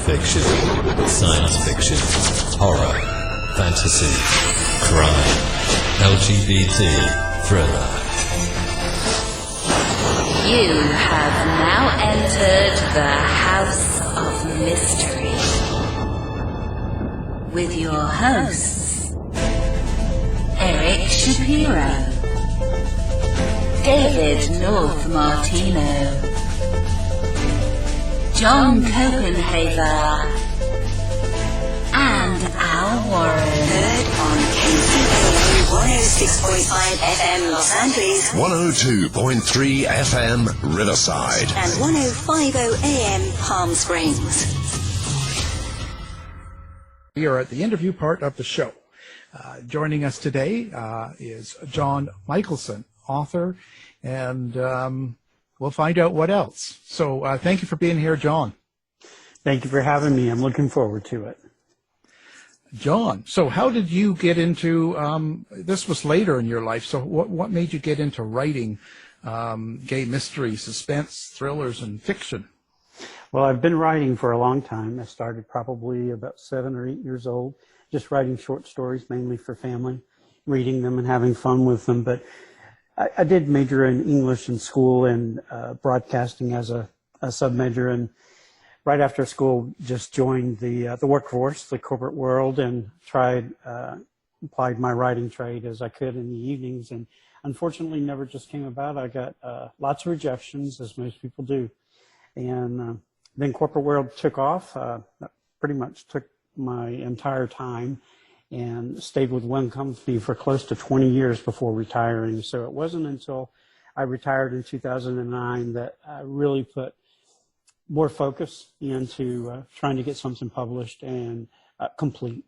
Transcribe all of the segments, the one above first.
fiction, science fiction, horror, fantasy, crime, LGBT, thriller. You have now entered the House of Mystery with your hosts, Eric Shapiro, David North Martino, John Copenhaver, and Al Warren. Heard on KCAA 106.5 FM Los Angeles, 102.3 FM Riverside, and 105.0 AM Palm Springs. We are at the interview part of the show. Joining us today is Jon Michaelson, author, and we'll find out what else. So thank you for being here, Jon. Thank you for having me. I'm looking forward to it. Jon, so how did you get into, this was later in your life, so what made you get into writing gay mystery, suspense, thrillers, and fiction? Well, I've been writing for a long time. I started probably about 7 or 8 years old, just writing short stories, mainly for family, reading them and having fun with them. But I did major in English in school and broadcasting as a sub-major, and right after school just joined the workforce, the corporate world, and applied my writing trade as I could in the evenings, and unfortunately never just came about. I got lots of rejections, as most people do, and then corporate world took off. Pretty much took my entire time and stayed with one company for close to 20 years before retiring. So it wasn't until I retired in 2009 that I really put more focus into trying to get something published and complete.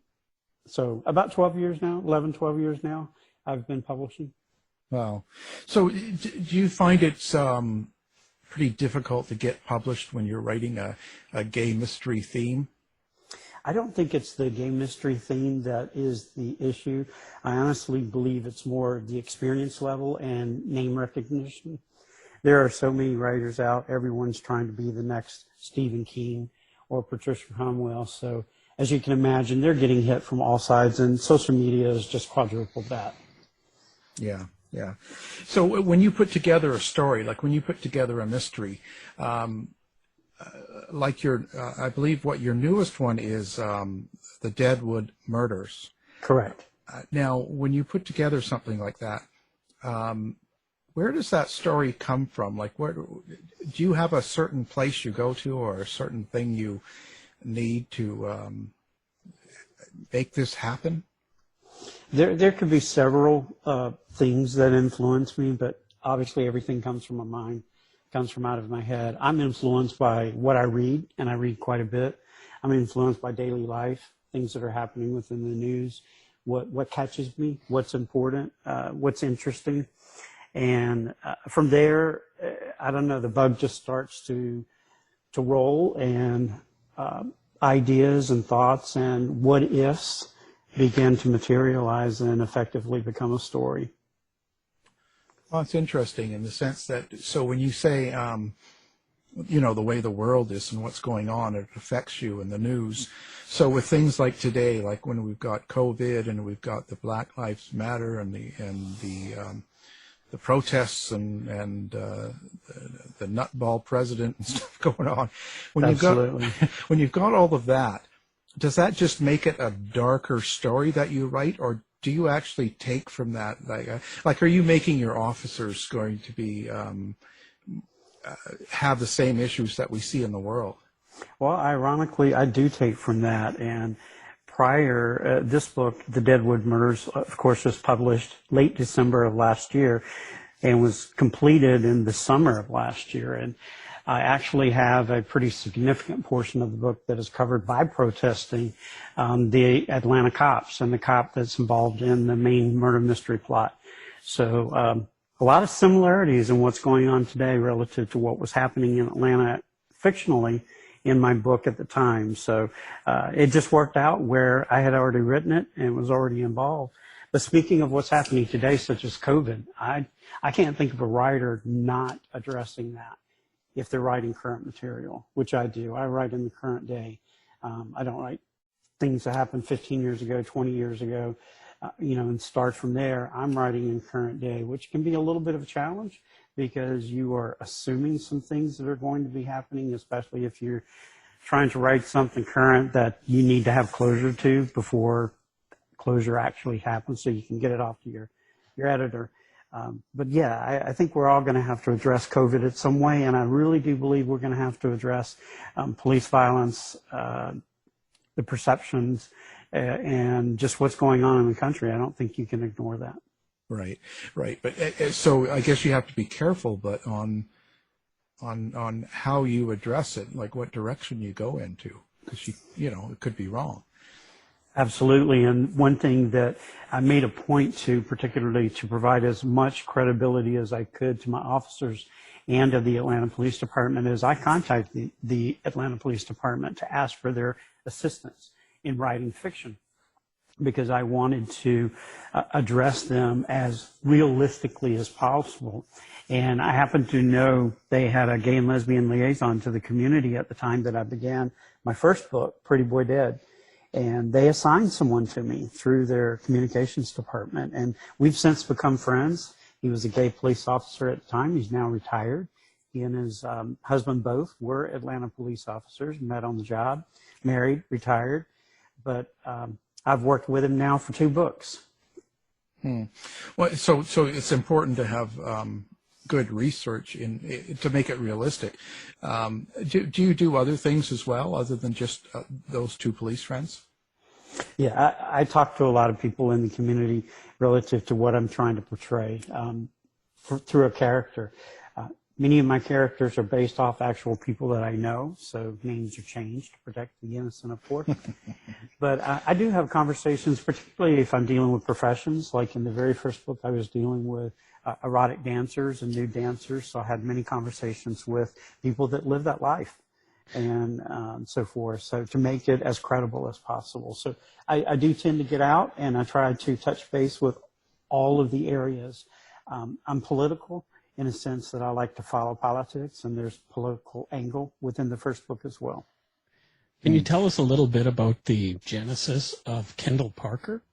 So about 12 years now, 11, 12 years now, I've been publishing. Wow. So do you find it's pretty difficult to get published when you're writing a gay mystery theme? I don't think it's the gay mystery theme that is the issue. I honestly believe it's more the experience level and name recognition. There are so many writers out. Everyone's trying to be the next Stephen King or Patricia Cromwell. So as you can imagine, they're getting hit from all sides, and social media has just quadrupled that. Yeah. Yeah. So when you put together a story, like when you put together a mystery, like I believe what your newest one is, the Deadwood murders. Correct. Now, when you put together something like that, where does that story come from? Like, where do you have a certain place you go to, or a certain thing you need to make this happen? There could be several things that influence me, but obviously everything comes from my mind, comes from out of my head. I'm influenced by what I read, and I read quite a bit. I'm influenced by daily life, things that are happening within the news, what catches me, what's important, what's interesting. And from there, I don't know, the bug just starts to roll, and ideas and thoughts and what-ifs begin to materialize and effectively become a story. Well, it's interesting in the sense that, so when you say, the way the world is and what's going on, it affects you in the news. So with things like today, like when we've got COVID and we've got the Black Lives Matter and the protests and the nutball president and stuff going on, when you've got all of that, does that just make it a darker story that you write, or do you actually take from that, like are you making your officers going to be have the same issues that we see in the world? Well, ironically, I do take from that. And prior, this book, The Deadwood Murders, of course, was published late December of last year and was completed in the summer of last year. And I actually have a pretty significant portion of the book that is covered by protesting the Atlanta cops and the cop that's involved in the main murder mystery plot. So a lot of similarities in what's going on today relative to what was happening in Atlanta fictionally in my book at the time. So it just worked out where I had already written it and was already involved. But speaking of what's happening today, such as COVID, I can't think of a writer not addressing that if they're writing current material, which I do. I write in the current day. I don't write things that happened 15 years ago, 20 years ago, and start from there. I'm writing in current day, which can be a little bit of a challenge because you are assuming some things that are going to be happening, especially if you're trying to write something current that you need to have closure to before closure actually happens so you can get it off to your editor. But yeah, I think we're all going to have to address COVID in some way, and I really do believe we're going to have to address police violence, the perceptions, and just what's going on in the country. I don't think you can ignore that. Right. But so I guess you have to be careful, but on how you address it, like what direction you go into, because it could be wrong. Absolutely. And one thing that I made a point to, particularly to provide as much credibility as I could to my officers and of the Atlanta Police Department, is I contacted the Atlanta Police Department to ask for their assistance in writing fiction, because I wanted to address them as realistically as possible. And I happen to know they had a gay and lesbian liaison to the community at the time that I began my first book, Pretty Boy Dead. And they assigned someone to me through their communications department. And we've since become friends. He was a gay police officer at the time. He's now retired. He and his husband both were Atlanta police officers, met on the job, married, retired. But I've worked with him now for 2 books. Well, so it's important to have good research to make it realistic. Do you do other things as well, other than just those 2 police friends? Yeah, I talk to a lot of people in the community relative to what I'm trying to portray through a character. Many of my characters are based off actual people that I know, so names are changed to protect the innocent, of course. But I do have conversations, particularly if I'm dealing with professions. Like in the very first book, I was dealing with erotic dancers and nude dancers, so I had many conversations with people that live that life and so forth, so to make it as credible as possible. So I do tend to get out, and I try to touch base with all of the areas. I'm political in a sense that I like to follow politics, and there's political angle within the first book as well. Can you tell us a little bit about the genesis of Kendall Parker?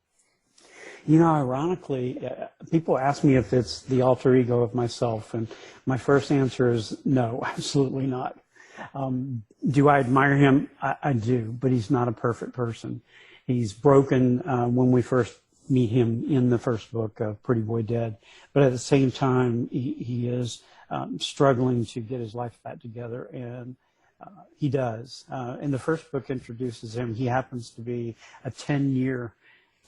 Ironically, people ask me if it's the alter ego of myself, and my first answer is no, absolutely not. Do I admire him? I do, but he's not a perfect person. He's broken when we first meet him in the first book of Pretty Boy Dead, but at the same time, he is struggling to get his life back together, and he does. And the first book introduces him. He happens to be a 10-year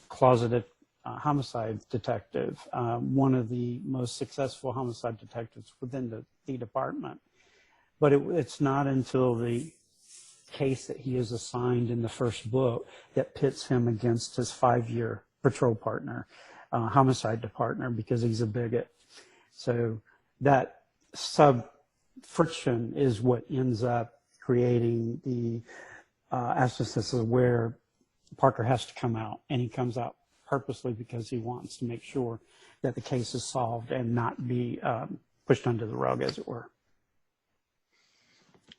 closeted homicide detective, one of the most successful homicide detectives within the department. But it's not until the case that he is assigned in the first book that pits him against his 5-year patrol partner, homicide partner, because he's a bigot. So that friction is what ends up creating the abscesses where Parker has to come out, and he comes out purposely because he wants to make sure that the case is solved and not be pushed under the rug, as it were.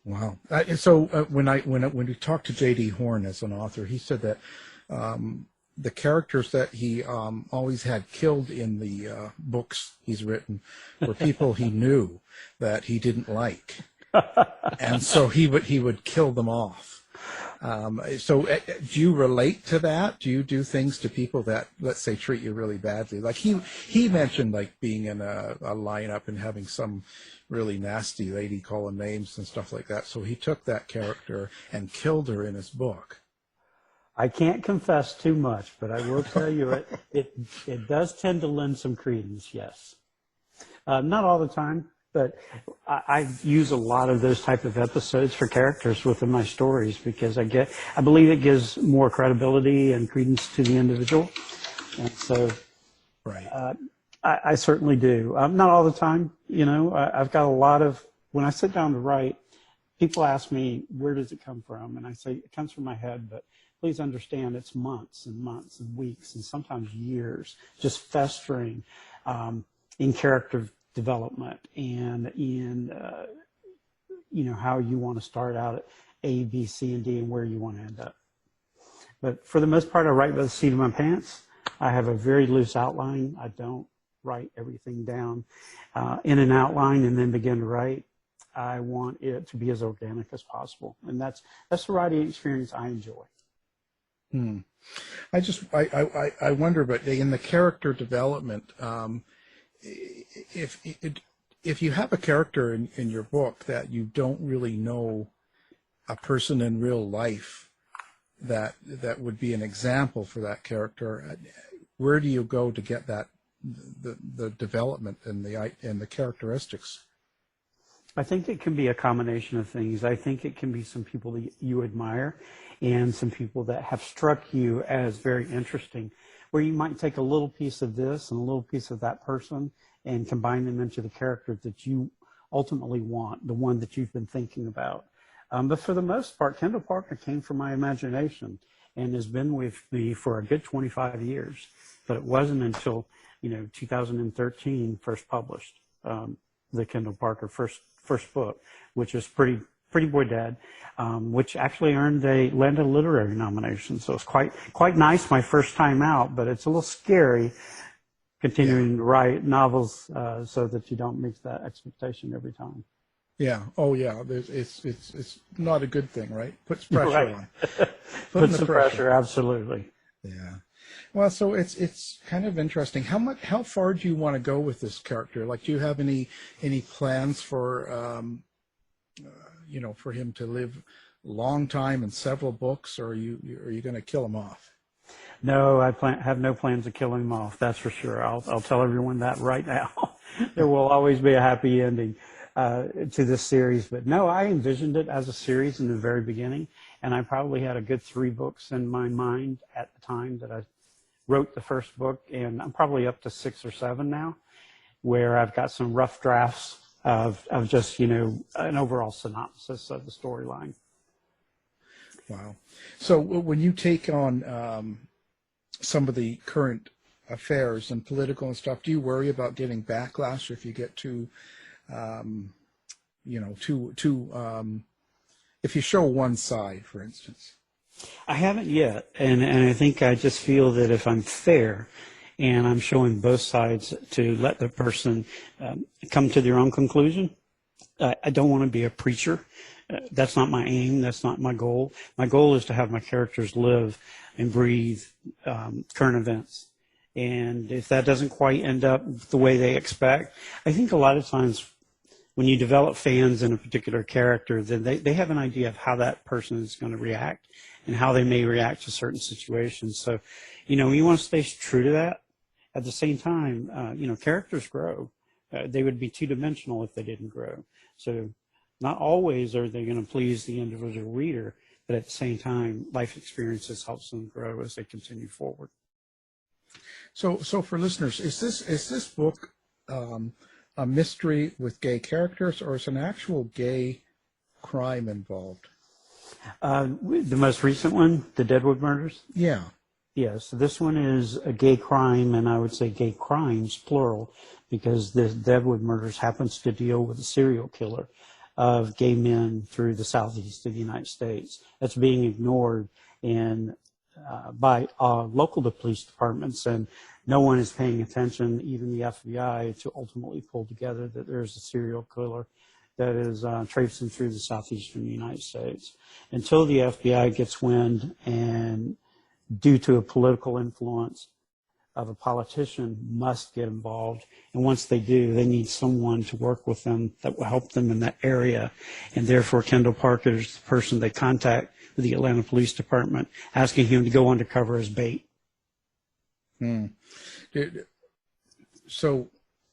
Wow. So when we talked to J.D. Horn as an author, he said that the characters that he always had killed in the books he's written were people he knew that he didn't like, and so he would kill them off. So do you relate to that? Do you do things to people that, let's say, treat you really badly? Like he mentioned, like being in a lineup and having some really nasty lady call him names and stuff like that. So he took that character and killed her in his book. I can't confess too much, but I will tell you it does tend to lend some credence, yes. Not all the time, but I use a lot of those type of episodes for characters within my stories because I believe it gives more credibility and credence to the individual. And so right. I certainly do. Not all the time, I've got a lot of, when I sit down to write, people ask me, where does it come from? And I say, it comes from my head, but please understand it's months and months and weeks and sometimes years just festering in character development and in, how you want to start out A, B, C, and D and where you want to end up. But for the most part, I write by the seat of my pants. I have a very loose outline. I don't write everything down in an outline and then begin to write. I want it to be as organic as possible. And that's the writing experience I enjoy. I wonder, but in the character development, if you have a character in your book that you don't really know a person in real life that would be an example for that character, where do you go to get that the development and the characteristics? I think it can be a combination of things. I think it can be some people that you admire and some people that have struck you as very interesting, where you might take a little piece of this and a little piece of that person and combine them into the character that you ultimately want, the one that you've been thinking about. But for the most part, Kendall Parker came from my imagination and has been with me for a good 25 years. But it wasn't until 2013 first published the Kendall Parker first book, which is Pretty Boy Dad, which actually landed a literary nomination. So it's quite nice my first time out, but it's a little scary continuing to write novels so that you don't meet that expectation every time. Yeah. Oh, yeah. It's not a good thing, right? Puts pressure Right. on. Puts the pressure, absolutely. Yeah. Well, so it's kind of interesting. How far do you want to go with this character? Like, do you have any plans for for him to live a long time in several books, or are you going to kill him off? No, I have no plans to kill him off. That's for sure. I'll tell everyone that right now. There will always be a happy ending to this series. But no, I envisioned it as a series in the very beginning, and I probably had a good 3 books in my mind at the time that I wrote the first book, and I'm probably up to 6 or 7 now, where I've got some rough drafts of just, an overall synopsis of the storyline. Wow. So when you take on some of the current affairs and political and stuff, do you worry about getting backlash if you get if you show one side, for instance? I haven't yet, and I think I just feel that if I'm fair and I'm showing both sides to let the person come to their own conclusion, I don't want to be a preacher. That's not my aim. That's not my goal. My goal is to have my characters live and breathe current events. And if that doesn't quite end up the way they expect, I think a lot of times when you develop fans in a particular character, then they have an idea of how that person is going to react and how they may react to certain situations. So, you want to stay true to that. At the same time, characters grow. They would be two-dimensional if they didn't grow. So not always are they going to please the individual reader, but at the same time, life experiences helps them grow as they continue forward. So for listeners, is this book a mystery with gay characters, or is an actual gay crime involved? The most recent one, the Deadwood murders? Yeah. Yes, this one is a gay crime, and I would say gay crimes, plural, because the Deadwood murders happens to deal with a serial killer of gay men through the southeast of the United States. That's being ignored by local police departments, and no one is paying attention, even the FBI, to ultimately pull together that there's a serial killer that is traipsing through the southeastern United States. Until the FBI gets wind, and due to a political influence of a politician, must get involved. And once they do, they need someone to work with them that will help them in that area. And therefore, Kendall Parker is the person they contact with the Atlanta Police Department, asking him to go undercover as bait. So,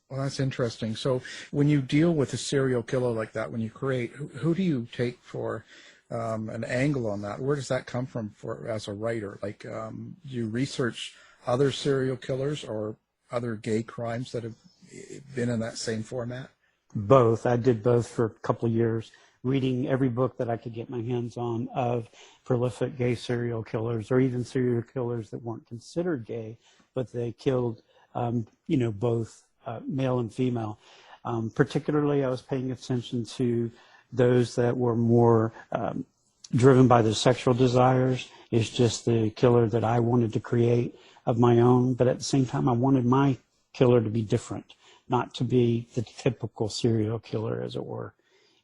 well, that's interesting. So when you deal with a serial killer like that, when you create, who do you take for an angle on that? Where does that come from as a writer? Like, do you research other serial killers or other gay crimes that have been in that same format? Both. I did both for a couple of years, reading every book that I could get my hands on of prolific gay serial killers, or even serial killers that weren't considered gay, but they killed, both male and female. Particularly, I was paying attention to those that were more driven by the sexual desires. It's just the killer that I wanted to create of my own, but at the same time, I wanted my killer to be different, not to be the typical serial killer, as it were.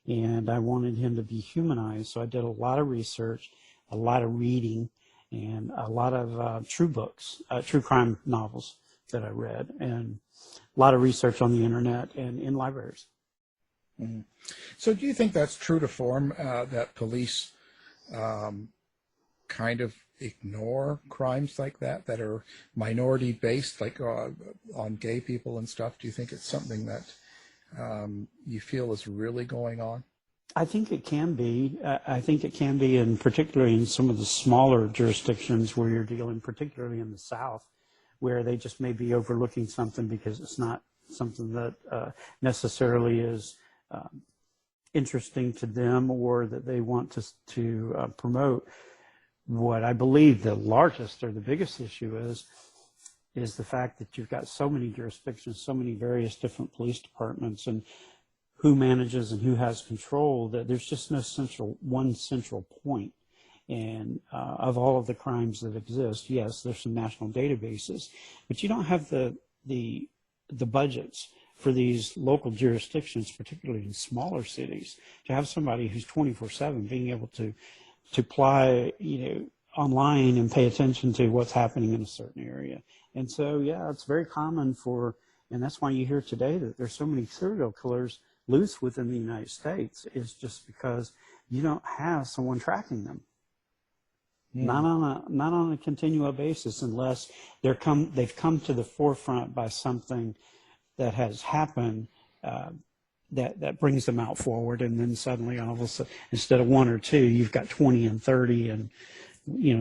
And I wanted him to be humanized, so I did a lot of research, a lot of reading, and a lot of true books, true crime novels that I read, and a lot of research on the internet and in libraries. Mm-hmm. So do you think that's true to form, that police kind of ignore crimes like that are minority based, like on gay people and stuff? Do you think it's something that you feel is really going on? I think it can be. I think it can be, and particularly in some of the smaller jurisdictions where you're dealing, particularly in the South, where they just may be overlooking something because it's not something that necessarily is interesting to them or that they want to promote. What I believe the largest or the biggest issue is the fact that you've got so many jurisdictions, so many various different police departments, and who manages and who has control, that there's just no one central point. And of all of the crimes that exist, yes, there's some national databases, but you don't have the budgets for these local jurisdictions, particularly in smaller cities, to have somebody who's 24/7 being able to apply, online and pay attention to what's happening in a certain area. And so, yeah, it's very common and that's why you hear today that there's so many serial killers loose within the United States, is just because you don't have someone tracking them. Not on a continual basis, unless they've come to the forefront by something that has happened that brings them out forward, and then suddenly all of a sudden, instead of one or two, you've got 20 and 30, and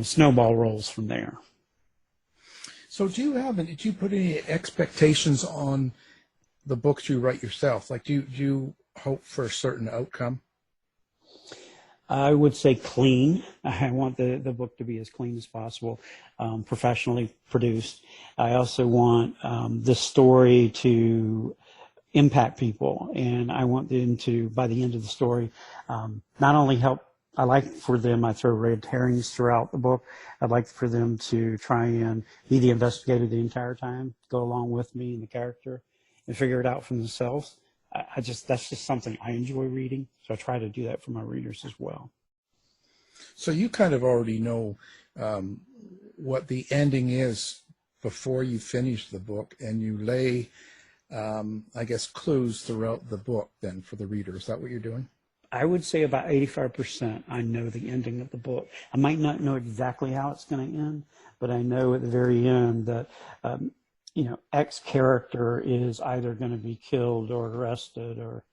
snowball rolls from there. So did you put any expectations on the books you write yourself? Like, do you hope for a certain outcome? I would say clean. I want the book to be as clean as possible, professionally produced. I also want the story to impact people, and I want them to, by the end of the story, not only help. I throw red herrings throughout the book. I'd like for them to try and be the investigator the entire time, go along with me and the character, and figure it out for themselves. That's just something I enjoy reading, so I try to do that for my readers as well. So you kind of already know what the ending is before you finish the book, and you lay, I guess, clues throughout the book then for the reader. Is that what you're doing? I would say about 85% I know the ending of the book. I might not know exactly how it's going to end, but I know at the very end that X character is either going to be killed or arrested or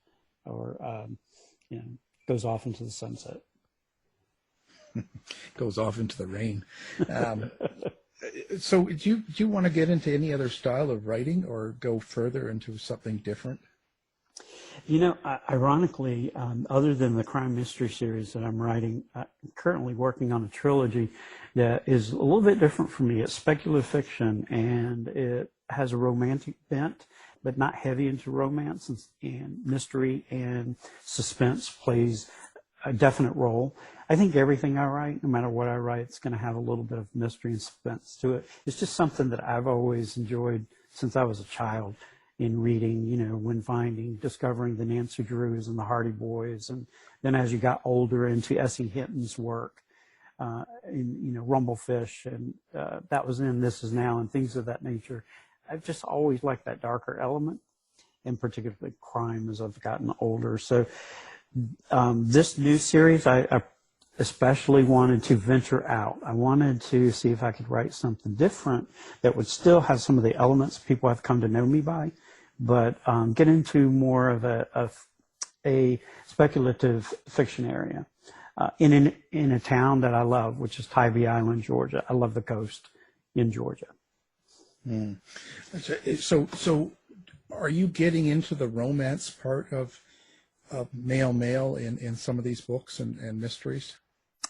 goes off into the sunset. Goes off into the rain. So do you want to get into any other style of writing or go further into something different? Ironically, other than the crime mystery series that I'm writing, I'm currently working on a trilogy that is a little bit different for me. It's speculative fiction, and it has a romantic bent, but not heavy into romance, and mystery and suspense plays a definite role. I think everything I write, no matter what I write, it's going to have a little bit of mystery and suspense to it. It's just something that I've always enjoyed since I was a child in reading, when discovering the Nancy Drews and the Hardy Boys. And then as you got older into S.E. Hinton's work, Rumblefish, and that was in This Is Now, and things of that nature. I've just always liked that darker element, and particularly crime as I've gotten older. So this new series, I especially wanted to venture out. I wanted to see if I could write something different that would still have some of the elements people have come to know me by, but get into more of a speculative fiction area in a town that I love, which is Tybee Island, Georgia. I love the coast in Georgia. Mm. So are you getting into the romance part of male in some of these books and mysteries?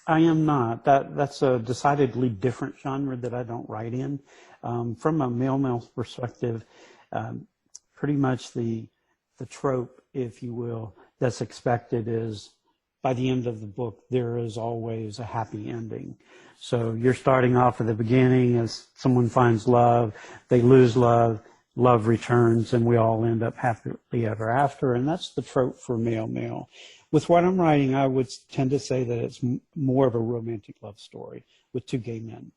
I am not. That's a decidedly different genre that I don't write in. From a male perspective, pretty much the trope, if you will, that's expected is by the end of the book, there is always a happy ending. So you're starting off at the beginning as someone finds love, they lose love, love returns, and we all end up happily ever after. And that's the trope for male. With what I'm writing, I would tend to say that it's more of a romantic love story with two gay men.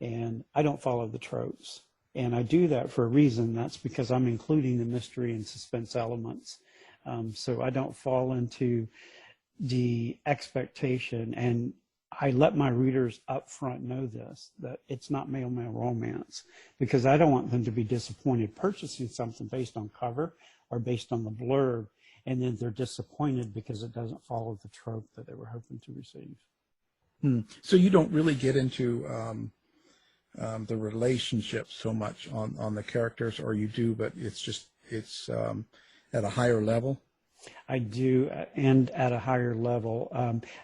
And I don't follow the tropes. And I do that for a reason. That's because I'm including the mystery and suspense elements. So I don't fall into the expectation, and I let my readers up front know this, that it's not male romance, because I don't want them to be disappointed purchasing something based on cover or based on the blurb, and then they're disappointed because it doesn't follow the trope that they were hoping to receive. So you don't really get into the relationship so much on the characters, or you do, but it's at a higher level? I do, and at a higher level.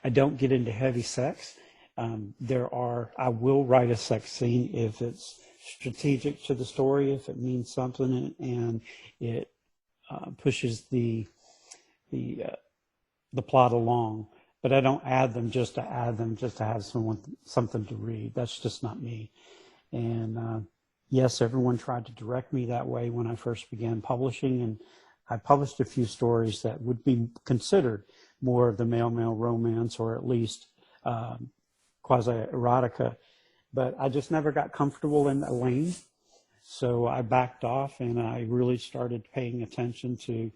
I don't get into heavy sex. I will write a sex scene if it's strategic to the story, if it means something, and it pushes the plot along. But I don't add them just to have something to read. That's just not me. And yes, everyone tried to direct me that way when I first began publishing, and I published a few stories that would be considered more of the male romance, or at least quasi-erotica, but I just never got comfortable in that lane. So I backed off, and I really started paying attention to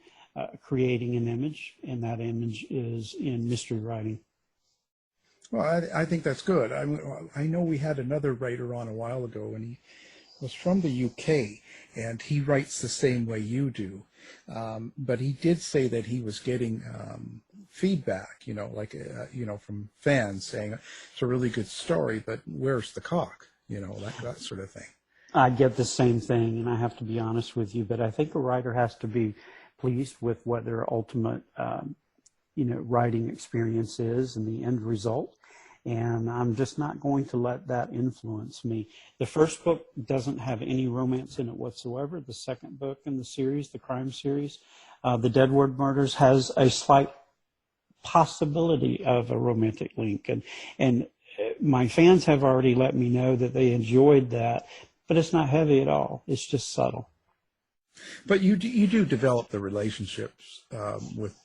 creating an image, and that image is in mystery writing. Well, I think that's good. I know we had another writer on a while ago, and he was from the UK, and he writes the same way you do. But he did say that he was getting feedback, from fans saying it's a really good story, but where's the cock? That sort of thing. I get the same thing, and I have to be honest with you, but I think a writer has to be pleased with what their ultimate, writing experience is and the end result. And I'm just not going to let that influence me. The first book doesn't have any romance in it whatsoever. The second book in the series, the crime series, the Deadwood murders, has a slight possibility of a romantic link. And my fans have already let me know that they enjoyed that, but it's not heavy at all. It's just subtle. But you do develop the relationships with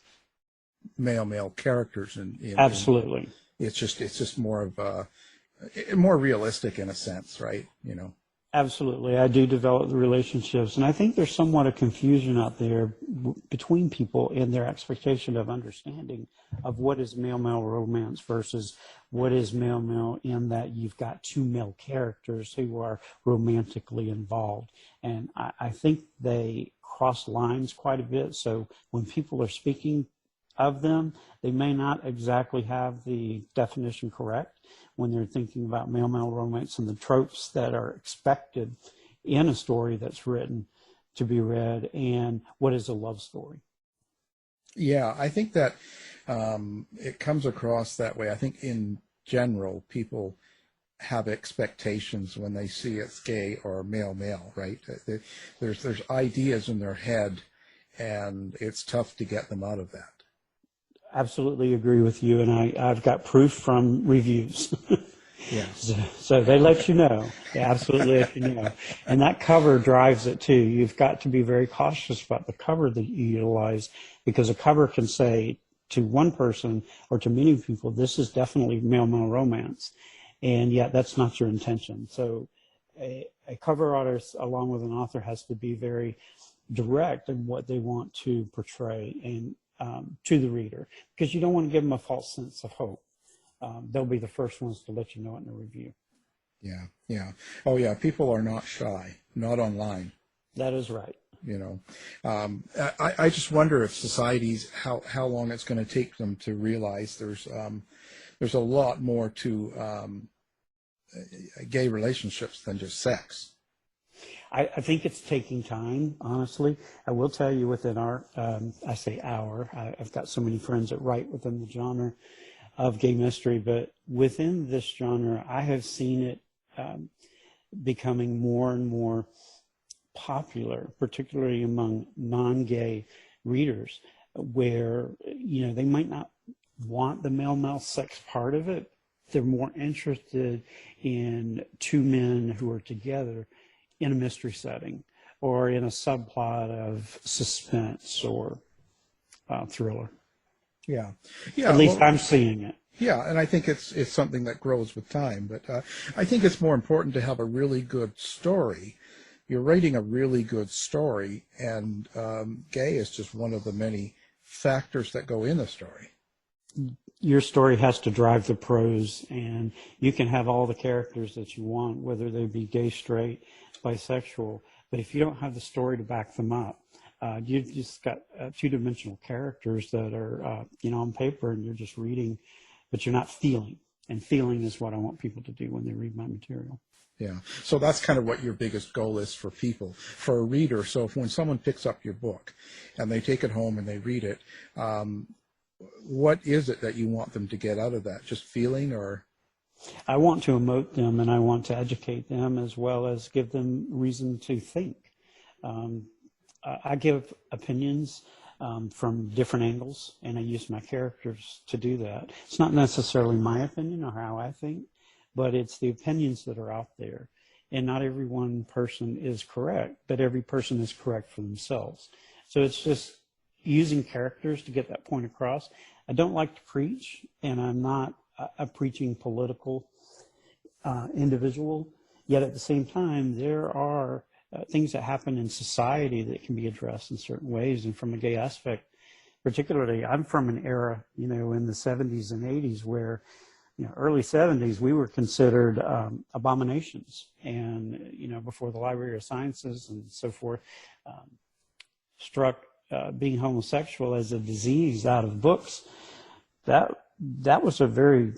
male characters, and absolutely. It's just more of more realistic in a sense, right? Absolutely. I do develop the relationships, and I think there's somewhat of confusion out there between people in their expectation of understanding of what is male romance versus what is male in that you've got two male characters who are romantically involved. And I think they cross lines quite a bit. So when people are speaking of them, they may not exactly have the definition correct when they're thinking about male romance and the tropes that are expected in a story that's written to be read, and what is a love story. Yeah, I think that it comes across that way. I think in general, people have expectations when they see it's gay or male, right? There's ideas in their head, and it's tough to get them out of that. Absolutely agree with you, and I've got proof from reviews. Yeah. So they let you know. They absolutely let you know. And that cover drives it too. You've got to be very cautious about the cover that you utilize, because a cover can say to one person or to many people, this is definitely male romance, and yet that's not your intention. So a cover artist, along with an author, has to be very direct in what they want to portray and to the reader, because you don't want to give them a false sense of hope. They'll be the first ones to let you know it in a review. Yeah. Oh, yeah. People are not shy, not online. That is right. I just wonder if societies, how long it's going to take them to realize there's a lot more to gay relationships than just sex. I think it's taking time, honestly. I will tell you, within I've got so many friends that write within the genre of gay mystery, but within this genre, I have seen it becoming more and more popular, particularly among non-gay readers, where, they might not want the male sex part of it. They're more interested in two men who are together in a mystery setting or in a subplot of suspense or thriller. Yeah. At least I'm seeing it. Yeah, and I think it's something that grows with time. But I think it's more important to have a really good story. You're writing a really good story, and gay is just one of the many factors that go in the story. Your story has to drive the prose, and you can have all the characters that you want, whether they be gay, straight, bisexual. But if you don't have the story to back them up, you just got two-dimensional characters that are, on paper, and you're just reading, but you're not feeling. And feeling is what I want people to do when they read my material. Yeah. So that's kind of what your biggest goal is for people, for a reader. So when someone picks up your book and they take it home and they read it, what is it that you want them to get out of that? Just feeling, or? I want to emote them, and I want to educate them as well as give them reason to think. I give opinions from different angles, and I use my characters to do that. It's not necessarily my opinion or how I think, but it's the opinions that are out there. And not every one person is correct, but every person is correct for themselves. So it's just using characters to get that point across. I don't like to preach, and I'm not a preaching political individual, yet at the same time, there are things that happen in society that can be addressed in certain ways. And from a gay aspect, particularly, I'm from an era, in the 70s and 80s where, early 70s, we were considered abominations. And, before the Library of Sciences and so forth struck being homosexual as a disease out of books, that was a very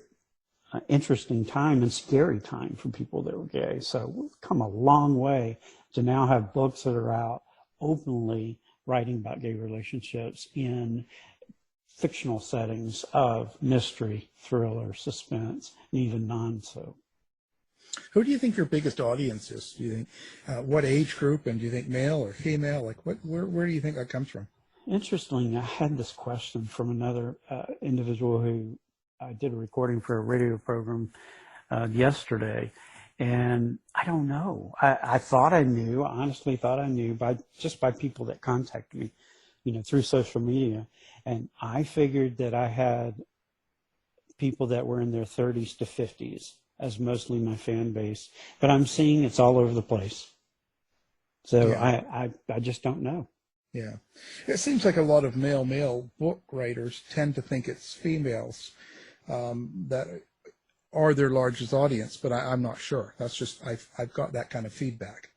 interesting time and scary time for people that were gay. So we've come a long way to now have books that are out openly writing about gay relationships in fictional settings of mystery, thriller, suspense, and even non-so. Who do you think your biggest audience is? Do you think what age group, and do you think male or female? Like where do you think that comes from? Interestingly, I had this question from another individual who I did a recording for a radio program yesterday, and I don't know. I thought I knew. I honestly thought I knew by people that contact me, through social media, and I figured that I had people that were in their 30s to 50s as mostly my fan base, but I'm seeing it's all over the place. So yeah. I just don't know. Yeah. It seems like a lot of male book writers tend to think it's females that are their largest audience, but I'm not sure. That's just, I've got that kind of feedback.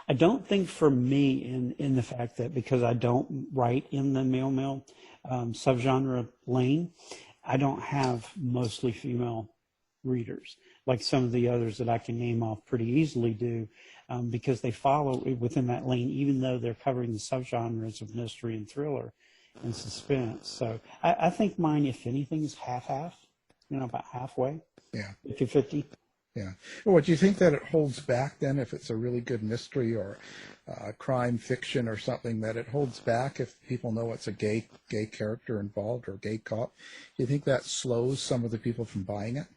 I don't think for me in the fact that because I don't write in the male subgenre lane, I don't have mostly female readers like some of the others that I can name off pretty easily do, because they follow within that lane, even though they're covering the subgenres of mystery and thriller and suspense. So I think mine, if anything, is half-half, about halfway. Yeah. 50-50. Yeah. Well, do you think that it holds back then if it's a really good mystery or crime fiction or something, that it holds back if people know it's a gay character involved or gay cop? Do you think that slows some of the people from buying it?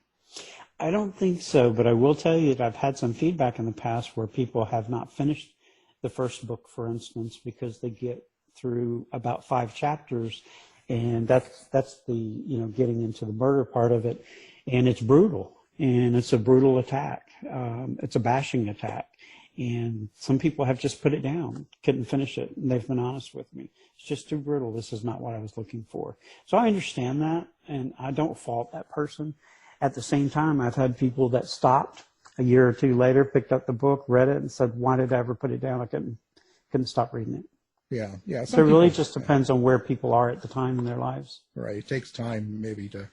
I don't think so, but I will tell you that I've had some feedback in the past where people have not finished the first book, for instance, because they get through about 5 chapters, and that's the getting into the murder part of it, and it's brutal, and it's a brutal attack. It's a bashing attack, and some people have just put it down, couldn't finish it, and they've been honest with me. It's just too brutal. This is not what I was looking for. So I understand that, and I don't fault that person. At the same time, I've had people that stopped a year or two later, picked up the book, read it, and said, "Why did I ever put it down? I couldn't stop reading it." Yeah, yeah. So it really just depends on where people are at the time in their lives. Right. It takes time maybe to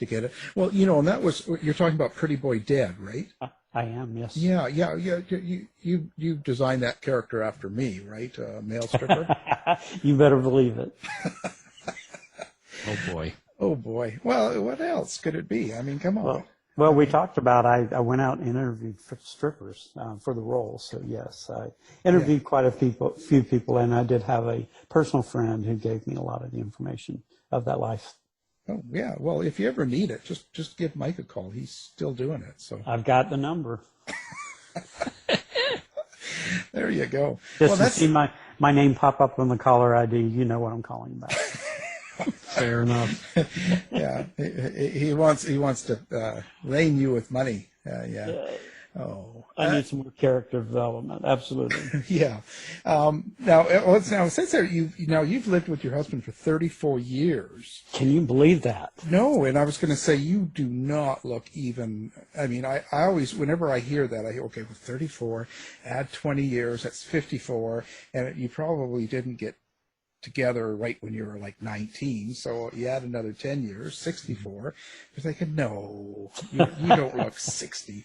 get it. Well, and that was, you're talking about Pretty Boy Dead, right? I am, yes. Yeah. You designed that character after me, right? Male stripper. You better believe it. Oh boy. Oh boy. Well, what else could it be? I mean, come on. Well, we talked about I went out and interviewed strippers for the role. So yes, I interviewed quite a few people, and I did have a personal friend who gave me a lot of the information of that life. Oh, yeah. Well, if you ever need it, just give Mike a call. He's still doing it. So I've got the number. there you go. Just to see my name pop up on the caller ID, you know what I'm calling about. Fair enough. Yeah, he wants to rein you with money. Yeah. Oh, I need some more character development. Absolutely. yeah. Now since you've lived with your husband for 34 years. Can you believe that? No, and I was going to say you do not look even. I mean, I always, whenever I hear that, I hear, okay, well, 34, add 20 years, that's 54, and you probably didn't get together right when you were like 19, so you add another 10 years, 64. You're thinking, no, you don't look 64.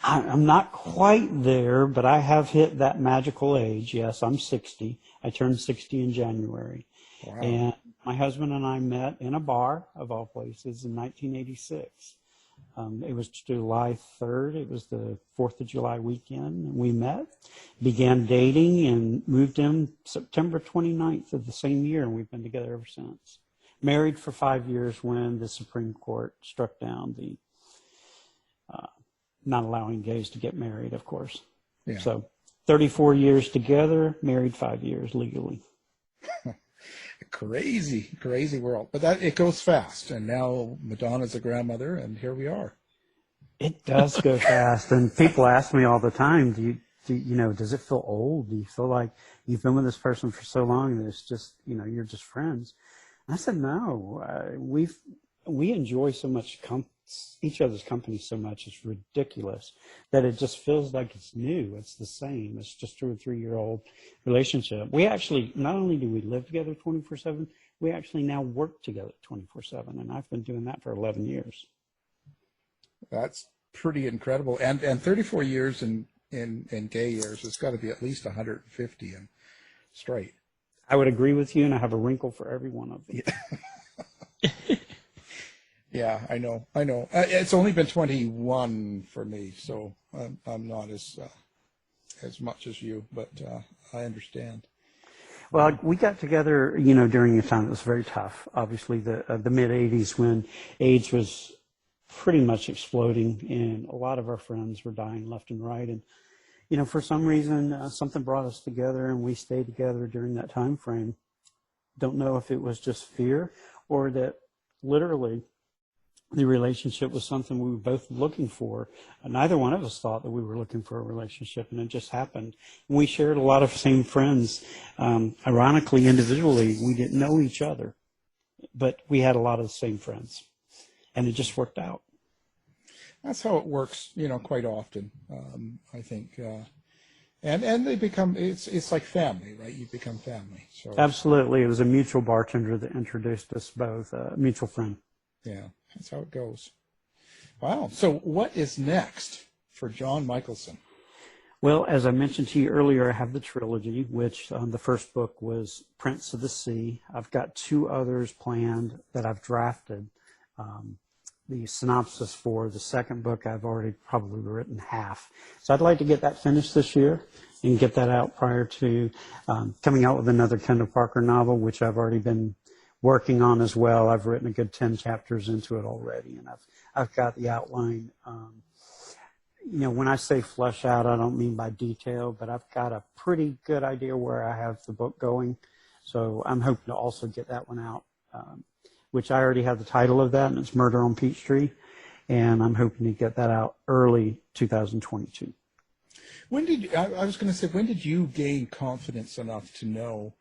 I'm not quite there, but I have hit that magical age. Yes, I'm 60. I turned 60 in January. Wow. And my husband and I met in a bar, of all places, in 1986. It was July 3rd. It was the 4th of July weekend. And we met, began dating, and moved in September 29th of the same year, and we've been together ever since. Married for 5 years when the Supreme Court struck down the not allowing gays to get married, of course. Yeah. So 34 years together, married 5 years legally. Crazy world. But it goes fast. And now Madonna's a grandmother, and here we are. It does go fast. And people ask me all the time, does it feel old? Do you feel like you've been with this person for so long that it's just, you're just friends? And I said, no, we enjoy so much each other's company so much, it's ridiculous that it just feels like it's new. It's the same. It's just 2 or 3 year old relationship. We actually, not only do we live together 24/7, we actually now work together 24/7, and I've been doing that for 11 years. That's pretty incredible. And 34 years in gay years, it's got to be at least 150 and straight. I would agree with you, and I have a wrinkle for every one of them. Yeah. Yeah, I know. It's only been 21 for me, so I'm not as much as you, but I understand. Well, we got together, during a time that was very tough. Obviously, the mid '80s, when AIDS was pretty much exploding, and a lot of our friends were dying left and right. And for some reason, something brought us together, and we stayed together during that time frame. Don't know if it was just fear or that literally the relationship was something we were both looking for. Neither one of us thought that we were looking for a relationship, and it just happened. And we shared a lot of same friends. Ironically, individually, we didn't know each other, but we had a lot of the same friends, and it just worked out. That's how it works, quite often, I think. And they become, it's like family, right? You become family. So absolutely. It was a mutual bartender that introduced us both, a mutual friend. Yeah, that's how it goes. Wow. So what is next for Jon Michaelson? Well, as I mentioned to you earlier, I have the trilogy, which the first book was Prince of the Sea. I've got 2 others planned that I've drafted. The synopsis for the second book I've already probably written half. So I'd like to get that finished this year and get that out prior to coming out with another Kendall Parker novel, which I've already been working on as well. I've written a good 10 chapters into it already, and I've got the outline. When I say flesh out, I don't mean by detail, but I've got a pretty good idea where I have the book going. So I'm hoping to also get that one out, which I already have the title of that, and it's Murder on Peachtree, and I'm hoping to get that out early 2022. When did you gain confidence enough to know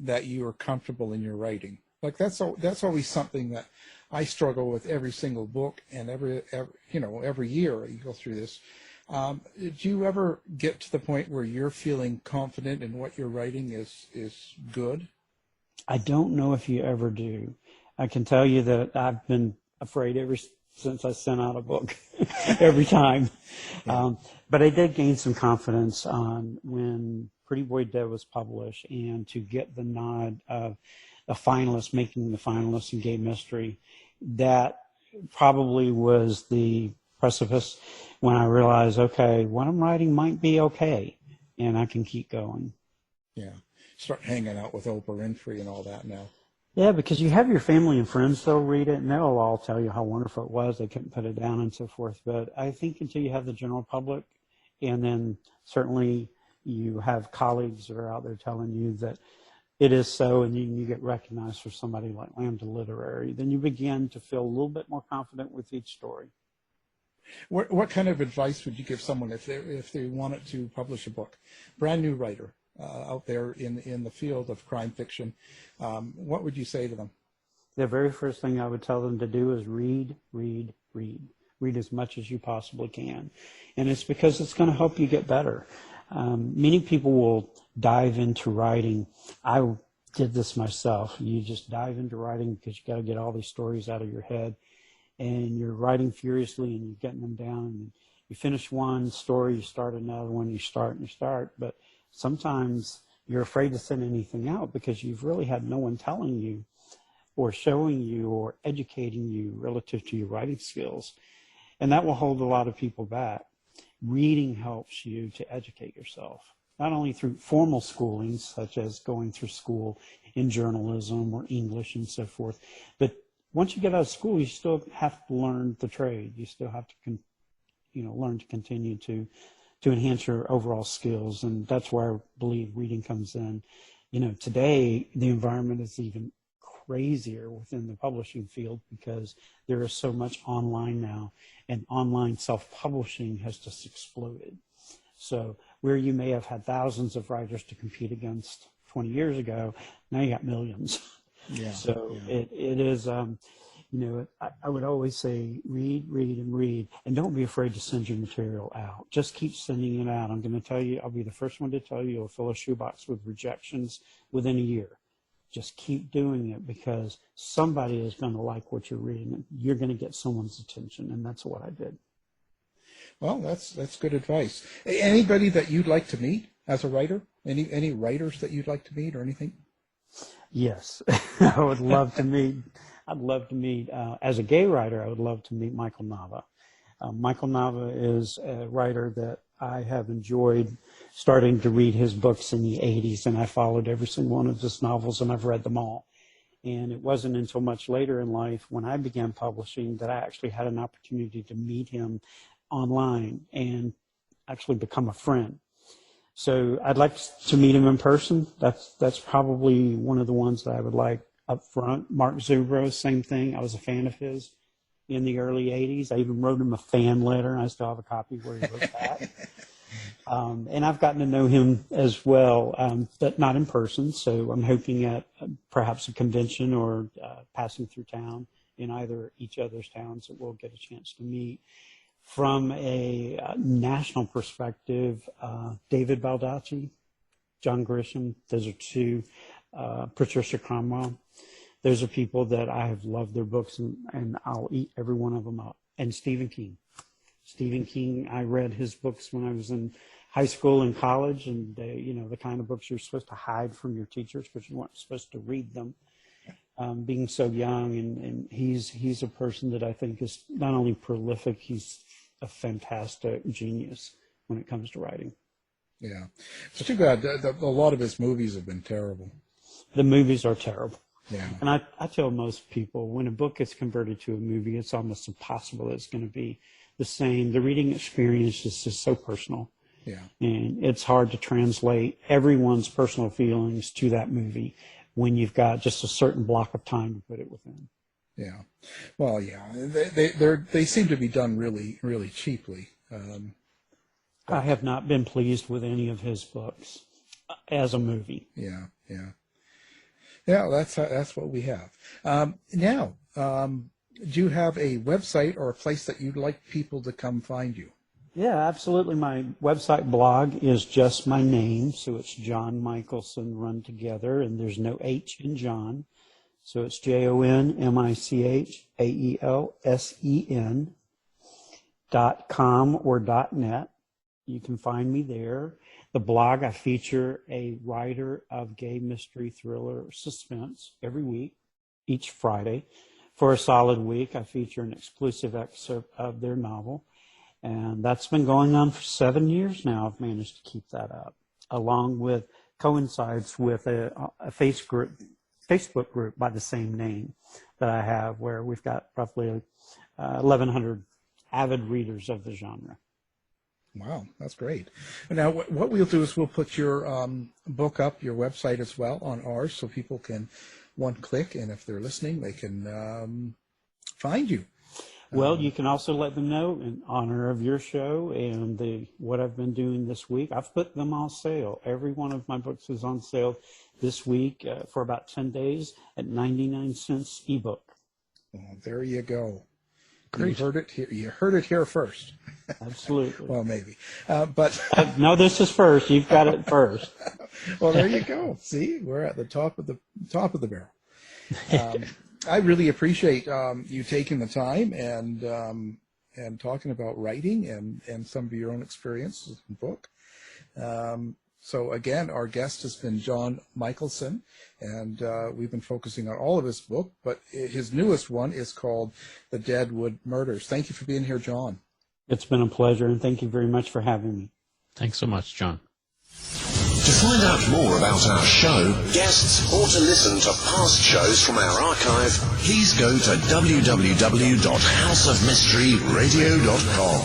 that you are comfortable in your writing? Like that's always something that I struggle with every single book, and every year you go through this. Did you ever get to the point where you're feeling confident in what you're writing is good? I don't know if you ever do. I can tell you that I've been afraid ever since I sent out a book every time. Yeah. But I did gain some confidence when Pretty Boy Dead was published, and to get the nod of a finalist, making the finalist in gay mystery, that probably was the precipice when I realized, okay, what I'm writing might be okay, and I can keep going. Yeah. Start hanging out with Oprah Winfrey and all that now. Yeah, because you have your family and friends that'll read it, and they'll all tell you how wonderful it was. They couldn't put it down and so forth. But I think until you have the general public, and then certainly you have colleagues that are out there telling you that it is so, and you get recognized for somebody like Lambda Literary, then you begin to feel a little bit more confident with each story. What kind of advice would you give someone if they wanted to publish a book, brand new writer out there in the field of crime fiction? What would you say to them? The very first thing I would tell them to do is read, read, read. Read as much as you possibly can. And it's because it's going to help you get better. Many people will dive into writing. I did this myself. You just dive into writing because you got to get all these stories out of your head. And you're writing furiously and you're getting them down. And you finish one story, you start another one, you start and you start. But sometimes you're afraid to send anything out because you've really had no one telling you or showing you or educating you relative to your writing skills. And that will hold a lot of people back. Reading helps you to educate yourself, not only through formal schooling, such as going through school in journalism or English and so forth, but once you get out of school, you still have to learn the trade. You still have to, learn to continue to enhance your overall skills, and that's where I believe reading comes in. Today the environment is even crazier within the publishing field because there is so much online now, and online self-publishing has just exploded. So where you may have had thousands of writers to compete against 20 years ago, now you got millions. Yeah. So yeah. it is, I would always say read, read, and read, and don't be afraid to send your material out. Just keep sending it out. I'm going to tell you, I'll be the first one to tell you, you'll fill a shoebox with rejections within a year. Just keep doing it because somebody is going to like what you're reading, and you're going to get someone's attention, and that's what I did. Well, that's good advice. Anybody that you'd like to meet as a writer? Any writers that you'd like to meet or anything? Yes, I would love to meet. I'd love to meet, as a gay writer, I would love to meet Michael Nava. Michael Nava is a writer that I have enjoyed starting to read his books in the 80s, and I followed every single one of his novels, and I've read them all. And it wasn't until much later in life when I began publishing that I actually had an opportunity to meet him online and actually become a friend. So I'd like to meet him in person. That's probably one of the ones that I would like up front. Mark Zubro, same thing. I was a fan of his in the early 80s. I even wrote him a fan letter. I still have a copy where he wrote that. And I've gotten to know him as well, but not in person. So I'm hoping at perhaps a convention or passing through town in either each other's towns that we'll get a chance to meet. From a national perspective, David Baldacci, John Grisham, those are two, Patricia Cromwell. Those are people that I have loved their books, and I'll eat every one of them up. And Stephen King. Stephen King, I read his books when I was in high school and college, and the kind of books you're supposed to hide from your teachers because you weren't supposed to read them. Being so young, and he's a person that I think is not only prolific, he's a fantastic genius when it comes to writing. Yeah, it's too bad. A lot of his movies have been terrible. The movies are terrible. Yeah. And I tell most people, when a book gets converted to a movie, it's almost impossible it's going to be the same. The reading experience is just so personal. Yeah. And it's hard to translate everyone's personal feelings to that movie when you've got just a certain block of time to put it within. Yeah. Well, yeah. They seem to be done really, really cheaply. I have not been pleased with any of his books as a movie. Yeah. Yeah. Yeah, that's what we have. Now, do you have a website or a place that you'd like people to come find you? Yeah, absolutely. My website blog is just my name, so it's Jon Michaelson run together, and there's no H in John. So it's JonMichaelsen.com or .net. You can find me there. The blog, I feature a writer of gay mystery thriller suspense every week, each Friday. For a solid week, I feature an exclusive excerpt of their novel. And that's been going on for 7 years now. I've managed to keep that up, along with coincides with a Facebook group by the same name that I have, where we've got roughly 1,100 avid readers of the genre. Wow, that's great. Now, what we'll do is we'll put your book up, your website as well, on ours, so people can one click, and if they're listening, they can find you. Well, you can also let them know in honor of your show and what I've been doing this week. I've put them on sale. Every one of my books is on sale this week for about 10 days at 99 cents ebook. Oh, there you go. Great. You heard it here. You heard it here first. Absolutely. Well, maybe, but no, this is first. You've got it first. well, there you go. See, we're at the top of the barrel. I really appreciate you taking the time and talking about writing and some of your own experiences in the book. So again, our guest has been Jon Michaelson, and we've been focusing on all of his book, but his newest one is called The Deadwood Murders. Thank you for being here, Jon. It's been a pleasure, and thank you very much for having me. Thanks so much, Jon. To find out more about our show, guests, or to listen to past shows from our archive, please go to www.houseofmysteryradio.com.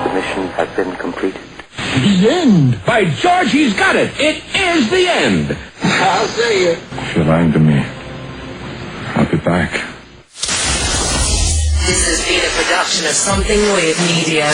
The mission has been completed. The end! By George, he's got it! It is the end! I'll say it. If you're lying to me, I'll be back. This has been a production of Something Weird Media.